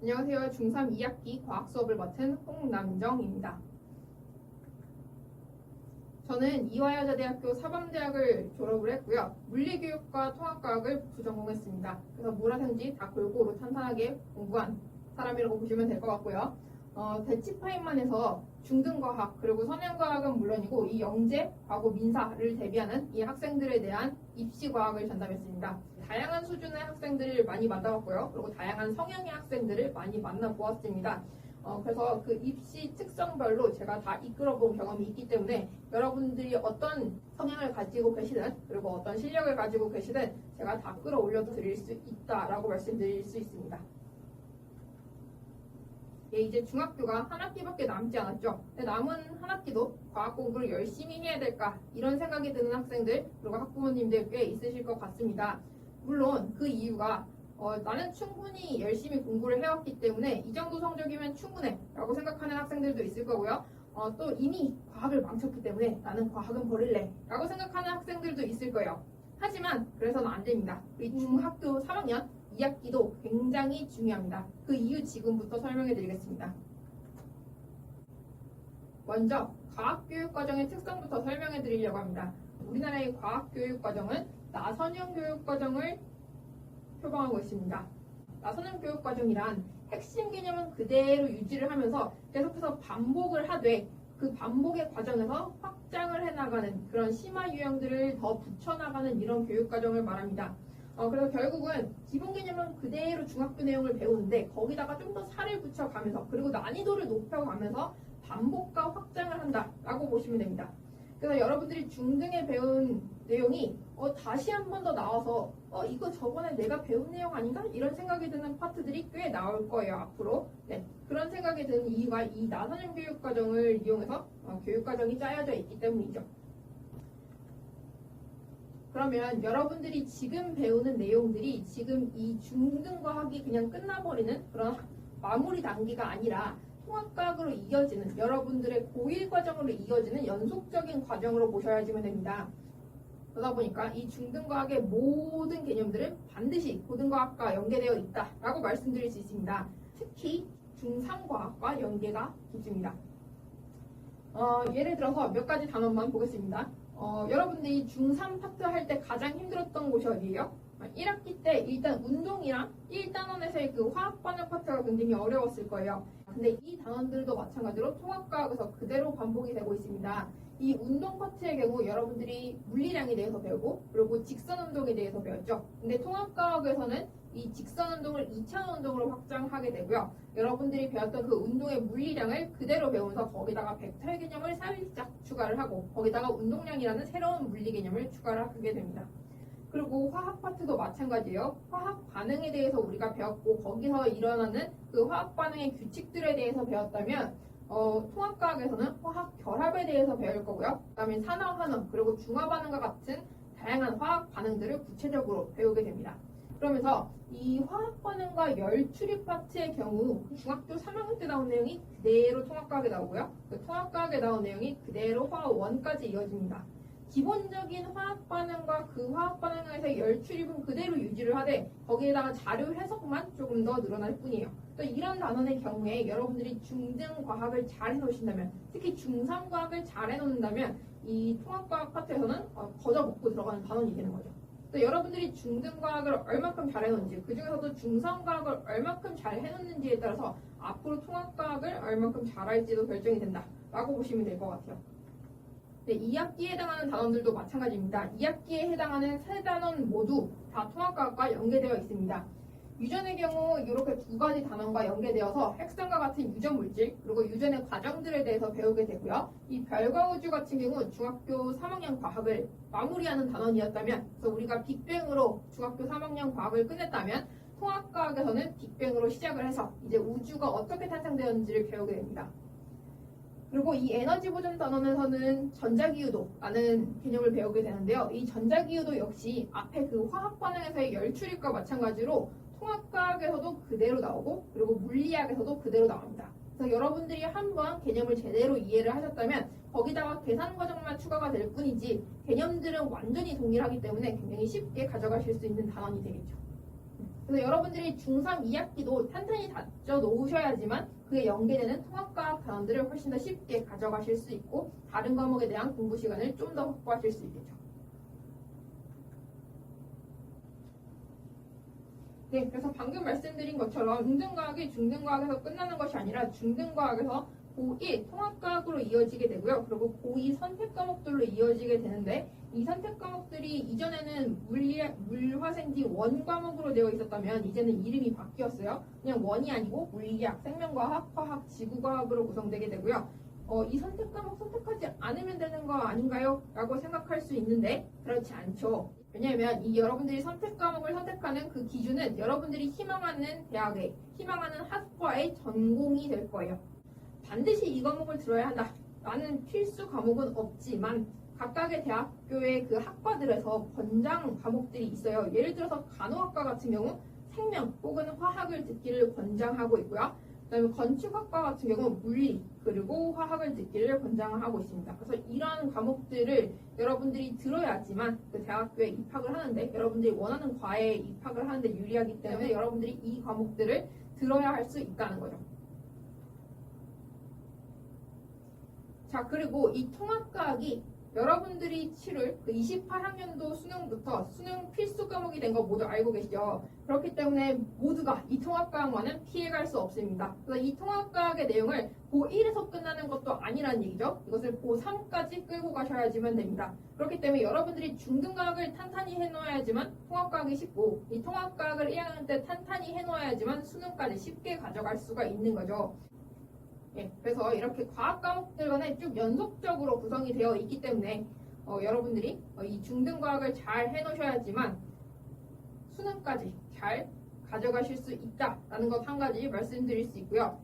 안녕하세요. 중3 2학기 과학 수업을 맡은 홍남정입니다. 저는 이화여자대학교 사범대학을 졸업을 했고요. 물리교육과 통합과학을 부전공했습니다. 그래서 뭘 하든지 다 골고루 탄탄하게 공부한 사람이라고 보시면 될 것 같고요. 대치파인만 해서 중등과학 그리고 선행과학은 물론이고 이 영재, 과고, 민사를 대비하는 이 학생들에 대한 입시과학을 전담했습니다. 다양한 수준의 학생들을 많이 만나봤고요. 그리고 다양한 성향의 학생들을 많이 만나보았습니다. 그래서 그 입시 특성별로 제가 다 이끌어본 경험이 있기 때문에 여러분들이 어떤 성향을 가지고 계시든 그리고 어떤 실력을 가지고 계시든 제가 다 끌어올려 드릴 수 있다라고 말씀드릴 수 있습니다. 예, 이제 중학교가 한 학기밖에 남지 않았죠. 남은 한 학기도 과학 공부를 열심히 해야 될까 이런 생각이 드는 학생들 그리고 학부모님들 꽤 있으실 것 같습니다. 물론 그 이유가 나는 충분히 열심히 공부를 해왔기 때문에 이 정도 성적이면 충분해 라고 생각하는 학생들도 있을 거고요. 또 이미 과학을 망쳤기 때문에 나는 과학은 버릴래 라고 생각하는 학생들도 있을 거예요. 하지만 그래서는 안 됩니다. 우리 중학교 3학년 2학기도 굉장히 중요합니다. 그 이유 지금부터 설명해 드리겠습니다. 먼저 과학교육과정의 특성부터 설명해 드리려고 합니다. 우리나라의 과학교육과정은 나선형 교육과정을 표방하고 있습니다. 나선형 교육과정이란 핵심 개념은 그대로 유지를 하면서 계속해서 반복을 하되 그 반복의 과정에서 확장을 해나가는 그런 심화 유형들을 더 붙여나가는 이런 교육과정을 말합니다. 그래서 결국은 기본 개념은 그대로 중학교 내용을 배우는데 거기다가 좀 더 살을 붙여가면서 그리고 난이도를 높여가면서 반복과 확장을 한다라고 보시면 됩니다. 그래서 여러분들이 중등에 배운 내용이 다시 한 번 더 나와서 이거 저번에 내가 배운 내용 아닌가? 이런 생각이 드는 파트들이 꽤 나올 거예요, 앞으로. 네, 그런 생각이 드는 이유가 이 나선형 교육과정을 이용해서 교육과정이 짜여져 있기 때문이죠. 그러면 여러분들이 지금 배우는 내용들이 지금 이 중등과학이 그냥 끝나버리는 그런 마무리 단계가 아니라 통합과학으로 이어지는 여러분들의 고1 과정으로 이어지는 연속적인 과정으로 보셔야지만 됩니다. 그러다 보니까 이 중등과학의 모든 개념들은 반드시 고등과학과 연계되어 있다라고 말씀드릴 수 있습니다. 특히 중3과학과 연계가 깊습니다. 예를 들어서 몇 가지 단원만 보겠습니다. 여러분들이 중3 파트 할 때 가장 힘들었던 곳이 어디예요? 1학기 때 일단 운동이랑 1단원에서의 그 화학 반응 파트가 굉장히 어려웠을 거예요. 근데 이 단원들도 마찬가지로 통합과학에서 그대로 반복이 되고 있습니다. 이 운동 파트의 경우 여러분들이 물리량에 대해서 배우고 그리고 직선 운동에 대해서 배웠죠. 근데 통합과학에서는 이 직선 운동을 2차원 운동으로 확장하게 되고요. 여러분들이 배웠던 그 운동의 물리량을 그대로 배우면서 거기다가 벡터의 개념을 살짝 추가를 하고 거기다가 운동량이라는 새로운 물리 개념을 추가를 하게 됩니다. 그리고 화학 파트도 마찬가지예요. 화학 반응에 대해서 우리가 배웠고 거기서 일어나는 그 화학 반응의 규칙들에 대해서 배웠다면 통합과학에서는 화학 결합에 대해서 배울 거고요. 그다음에 산화환원 그리고 중화반응과 같은 다양한 화학 반응들을 구체적으로 배우게 됩니다. 그러면서 이 화학 반응과 열 출입 파트의 경우 중학교 3학년 때 나온 내용이 그대로 통합과학에 나오고요. 그 통합과학에 나온 내용이 그대로 화학 1까지 이어집니다. 기본적인 화학 반응과 그 화학 반응에서 열 출입은 그대로 유지를 하되 거기에다가 자료 해석만 조금 더 늘어날 뿐이에요. 또 이런 단원의 경우에 여러분들이 중등 과학을 잘 해놓으신다면 특히 중3 과학을 잘 해놓는다면 이 통합과학 파트에서는 거저 먹고 들어가는 단원이 되는 거죠. 또 여러분들이 중등 과학을 얼마큼 잘 해놓는지 그 중에서도 중3 과학을 얼마큼 잘 해놓는지에 따라서 앞으로 통합과학을 얼마큼 잘할지도 결정이 된다라고 보시면 될 것 같아요. 네, 2학기에 해당하는 단원들도 마찬가지입니다. 2학기에 해당하는 세 단원 모두 다 통합과학과 연계되어 있습니다. 유전의 경우 이렇게 두 가지 단원과 연계되어서 핵성과 같은 유전 물질 그리고 유전의 과정들에 대해서 배우게 되고요. 이 별과 우주 같은 경우 중학교 3학년 과학을 마무리하는 단원이었다면 그래서 우리가 빅뱅으로 중학교 3학년 과학을 끝냈다면 통합과학에서는 빅뱅으로 시작을 해서 이제 우주가 어떻게 탄생되었는지를 배우게 됩니다. 그리고 이 에너지 보존 단원에서는 전자기유도라는 개념을 배우게 되는데요. 이 전자기유도 역시 앞에 그 화학 반응에서의 열 출입과 마찬가지로 통합과학에서도 그대로 나오고 그리고 물리학에서도 그대로 나옵니다. 그래서 여러분들이 한번 개념을 제대로 이해를 하셨다면 거기다가 계산 과정만 추가가 될 뿐이지 개념들은 완전히 동일하기 때문에 굉장히 쉽게 가져가실 수 있는 단원이 되겠죠. 그래서 여러분들이 중3 2학기도 탄탄히 다져 놓으셔야지만 그에 연계되는 통합과학 단원들을 훨씬 더 쉽게 가져가실 수 있고 다른 과목에 대한 공부 시간을 좀 더 확보하실 수 있겠죠. 네, 그래서 방금 말씀드린 것처럼 중등과학이 중등과학에서 끝나는 것이 아니라 중등과학에서 고1 통합과학으로 이어지게 되고요. 그리고 고2 선택 과목들로 이어지게 되는데 이 선택 과목들이 이전에는 물화생지 원 과목으로 되어 있었다면 이제는 이름이 바뀌었어요. 그냥 원이 아니고 물리학, 생명과학, 화학, 지구과학으로 구성되게 되고요. 이 선택 과목 선택하지 않으면 되는 거 아닌가요? 라고 생각할 수 있는데 그렇지 않죠. 왜냐하면 이 여러분들이 선택 과목을 선택하는 그 기준은 여러분들이 희망하는 대학의, 희망하는 학과의 전공이 될 거예요. 반드시 이 과목을 들어야 한다. 라는 필수 과목은 없지만 각각의 대학교의 그 학과들에서 권장 과목들이 있어요. 예를 들어서 간호학과 같은 경우 생명 혹은 화학을 듣기를 권장하고 있고요. 그다음에 건축학과 같은 경우 물리 그리고 화학을 듣기를 권장하고 있습니다. 그래서 이러한 과목들을 여러분들이 들어야지만 그 대학교에 입학을 하는데 여러분들이 원하는 과에 입학을 하는데 유리하기 때문에 여러분들이 이 과목들을 들어야 할 수 있다는 거죠. 자, 그리고 이 통합과학이 여러분들이 치를 그 28학년도 수능부터 수능 필수 과목이 된 거 모두 알고 계시죠? 그렇기 때문에 모두가 이 통합과학만은 피해갈 수 없습니다. 그래서 이 통합과학의 내용을 고1에서 끝나는 것도 아니라는 얘기죠. 이것을 고3까지 끌고 가셔야지만 됩니다. 그렇기 때문에 여러분들이 중등과학을 탄탄히 해놓아야지만 통합과학이 쉽고 이 통합과학을 1학년 때 탄탄히 해놓아야지만 수능까지 쉽게 가져갈 수가 있는 거죠. 예, 그래서 이렇게 과학 과목들 간에 쭉 연속적으로 구성이 되어 있기 때문에 여러분들이 이 중등과학을 잘 해놓으셔야지만 수능까지 잘 가져가실 수 있다라는 것 한 가지 말씀드릴 수 있고요.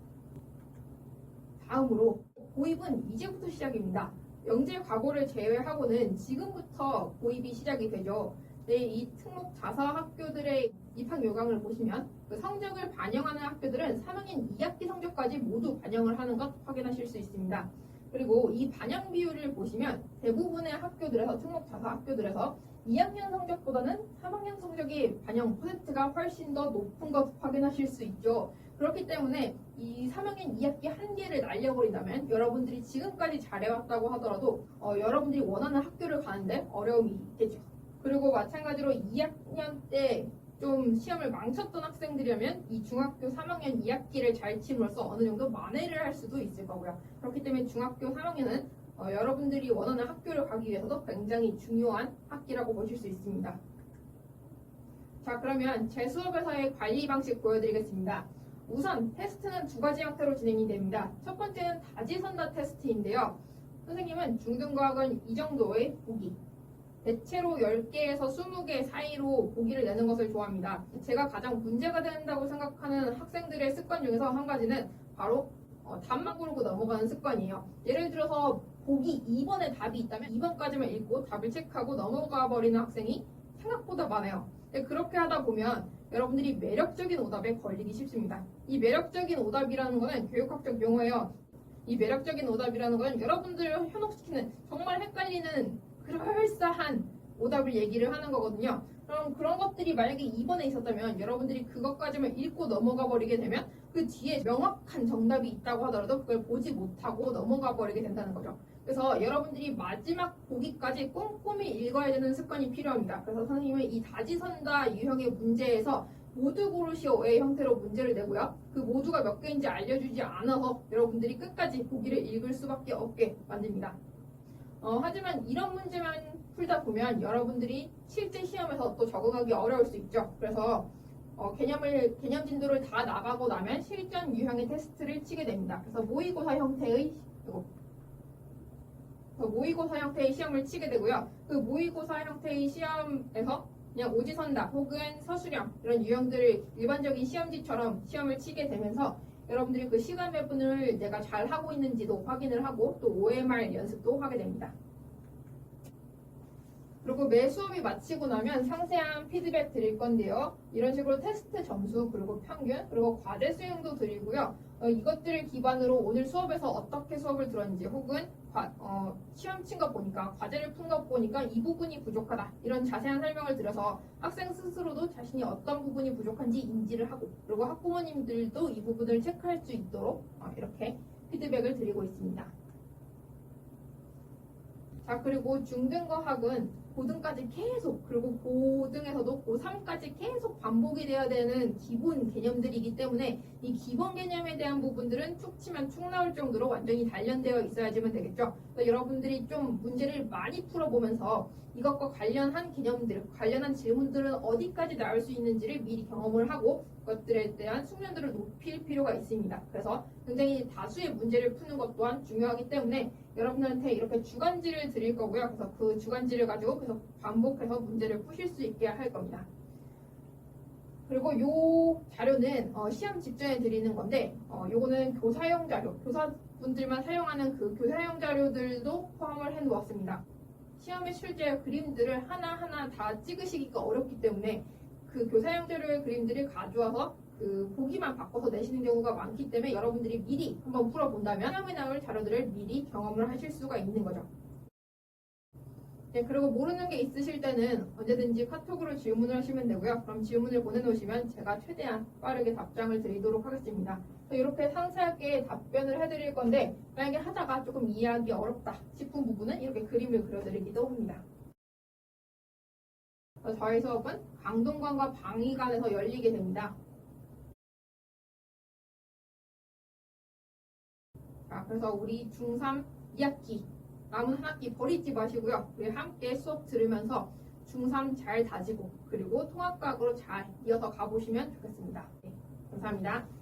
다음으로 고입은 이제부터 시작입니다. 영재 과고를 제외하고는 지금부터 고입이 시작이 되죠. 네, 이 특목 자사 학교들의 입학 요강을 보시면 그 성적을 반영하는 학교들은 3학년 2학기 성적까지 모두 반영을 하는 것 확인하실 수 있습니다. 그리고 이 반영 비율을 보시면 대부분의 학교들에서 특목 자사 학교들에서 2학년 성적보다는 3학년 성적이 반영 퍼센트가 훨씬 더 높은 것 확인하실 수 있죠. 그렇기 때문에 이 3학년 2학기 한 개를 날려버린다면 여러분들이 지금까지 잘해왔다고 하더라도 여러분들이 원하는 학교를 가는데 어려움이 있겠죠. 그리고 마찬가지로 2학년 때 좀 시험을 망쳤던 학생들이라면 이 중학교 3학년 2학기를 잘 침으로써 어느 정도 만회를 할 수도 있을 거고요. 그렇기 때문에 중학교 3학년은 여러분들이 원하는 학교를 가기 위해서도 굉장히 중요한 학기라고 보실 수 있습니다. 자, 그러면 제 수업에서의 관리 방식 보여드리겠습니다. 우선 테스트는 두 가지 형태로 진행이 됩니다. 첫 번째는 다지선다 테스트인데요. 선생님은 중등과학은 이 정도의 보기, 대체로 10개에서 20개 사이로 보기를 내는 것을 좋아합니다. 제가 가장 문제가 된다고 생각하는 학생들의 습관 중에서 한 가지는 바로 답만 고르고 넘어가는 습관이에요. 예를 들어서 보기 2번에 답이 있다면 2번까지만 읽고 답을 체크하고 넘어가 버리는 학생이 생각보다 많아요. 그렇게 하다 보면 여러분들이 매력적인 오답에 걸리기 쉽습니다. 이 매력적인 오답이라는 것은 교육학적 용어예요. 이 매력적인 오답이라는 것은 여러분들을 현혹시키는 정말 헷갈리는 그럴싸한 오답을 얘기를 하는 거거든요. 그럼 그런 것들이 만약에 2번에 있었다면 여러분들이 그것까지만 읽고 넘어가 버리게 되면 그 뒤에 명확한 정답이 있다고 하더라도 그걸 보지 못하고 넘어가 버리게 된다는 거죠. 그래서 여러분들이 마지막 보기까지 꼼꼼히 읽어야 되는 습관이 필요합니다. 그래서 선생님은 이 다지선다 유형의 문제에서 모두 고르시오의 형태로 문제를 내고요. 그 모두가 몇 개인지 알려주지 않아서 여러분들이 끝까지 보기를 읽을 수밖에 없게 만듭니다. 하지만 이런 문제만 풀다 보면 여러분들이 실제 시험에서 또 적응하기 어려울 수 있죠. 그래서 개념 진도를 다 나가고 나면 실전 유형의 테스트를 치게 됩니다. 그래서 모의고사 형태의 시험을 치게 되고요. 그 모의고사 형태의 시험에서 그냥 오지선다 혹은 서술형 이런 유형들을 일반적인 시험지처럼 시험을 치게 되면서 여러분들이 그 시간 배분을 내가 잘 하고 있는지도 확인을 하고 또 OMR 연습도 하게 됩니다. 그리고 매 수업이 마치고 나면 상세한 피드백 드릴 건데요. 이런 식으로 테스트 점수 그리고 평균 그리고 과제 수행도 드리고요. 이것들을 기반으로 오늘 수업에서 어떻게 수업을 들었는지 혹은 시험 친 거 보니까 과제를 푼 거 보니까 이 부분이 부족하다 이런 자세한 설명을 드려서 학생 스스로도 자신이 어떤 부분이 부족한지 인지를 하고 그리고 학부모님들도 이 부분을 체크할 수 있도록 이렇게 피드백을 드리고 있습니다. 자, 그리고 중등과학은 고등까지 계속 그리고 고등에서도 고3까지 계속 반복이 돼야 되는 기본 개념들이기 때문에 이 기본 개념에 대한 부분들은 툭 치면 툭 나올 정도로 완전히 단련되어 있어야지만 되겠죠. 그래서 여러분들이 좀 문제를 많이 풀어보면서 이것과 관련한 개념들, 관련한 질문들은 어디까지 나올 수 있는지를 미리 경험을 하고 그것들에 대한 숙련도를 높일 필요가 있습니다. 그래서 굉장히 다수의 문제를 푸는 것 또한 중요하기 때문에 여러분들한테 이렇게 주간지를 드릴 거고요. 그래서 그 주간지를 가지고 계속 반복해서 문제를 푸실 수 있게 할 겁니다. 그리고 이 자료는 시험 직전에 드리는 건데 요거는 교사용 자료, 교사분들만 사용하는 그 교사용 자료들도 포함을 해 놓았습니다. 시험의 실제 그림들을 하나하나 다 찍으시기가 어렵기 때문에 그 교사용 자료의 그림들을 가져와서 그 보기만 바꿔서 내시는 경우가 많기 때문에 여러분들이 미리 한번 풀어본다면 시험에 나올 자료들을 미리 경험을 하실 수가 있는 거죠. 네, 그리고 모르는 게 있으실 때는 언제든지 카톡으로 질문을 하시면 되고요. 그럼 질문을 보내놓으시면 제가 최대한 빠르게 답장을 드리도록 하겠습니다. 이렇게 상세하게 답변을 해드릴 건데 만약에 하다가 조금 이해하기 어렵다 싶은 부분은 이렇게 그림을 그려드리기도 합니다. 저희 수업은 강동관과 방위관에서 열리게 됩니다. 자, 그래서 우리 중3 2학기 남은 한 학기 버리지 마시고요. 우리 함께 수업 들으면서 중3 잘 다지고 그리고 통합과학으로 잘 이어서 가보시면 좋겠습니다. 네, 감사합니다.